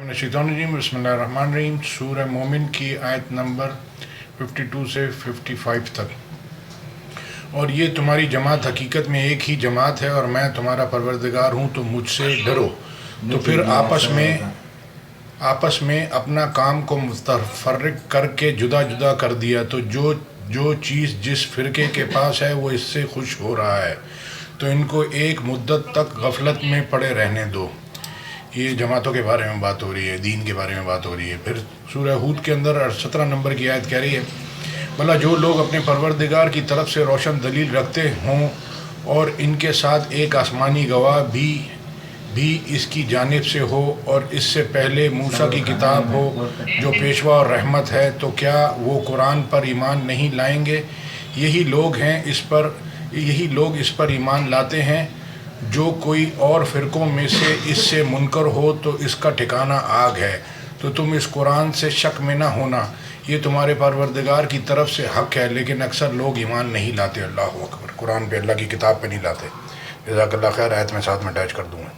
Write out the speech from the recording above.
शैतानुर्रजीम बिस्मिल्लाहिर्रहमानिर्रहीम। सूरह मोमिन की आयत नंबर 52 से 55 तक। और ये तुम्हारी जमात हकीकत में एक ही जमात है और मैं तुम्हारा परवरदिगार हूँ, तो मुझसे डरो। तो फिर आपस में अपना काम को मुतफर्रिक करके जुदा जुदा कर दिया। तो जो चीज़ जिस फ़िरके के पास है वो इससे खुश हो रहा है, तो इनको एक मुद्दत तक गफलत में पड़े रहने दो। ये जमातों के बारे में बात हो रही है, दीन के बारे में बात हो रही है। फिर सूरह हूद के अंदर 17 नंबर की आयत कह रही है, भला जो लोग अपने परवरदिगार की तरफ से रोशन दलील रखते हों और इनके साथ एक आसमानी गवाह भी इसकी जानिब से हो और इससे पहले मूसा की किताब हो जो पेशवा और रहमत है, तो क्या वो कुरान पर ईमान नहीं लाएंगे? यही लोग इस पर ईमान लाते हैं। जो कोई और फ़िरक़ों में से इससे मुनकर हो तो इसका ठिकाना आग है। तो तुम इस कुरान से शक में ना होना, ये तुम्हारे परवरदिगार की तरफ से हक़ है, लेकिन अक्सर लोग ईमान नहीं लाते। अल्लाह हू अकबर। कुरान पे, अल्लाह की किताब पे नहीं लाते। जज़ाकल्लाह खैर। आयत में साथ में अटैच कर दूँगा।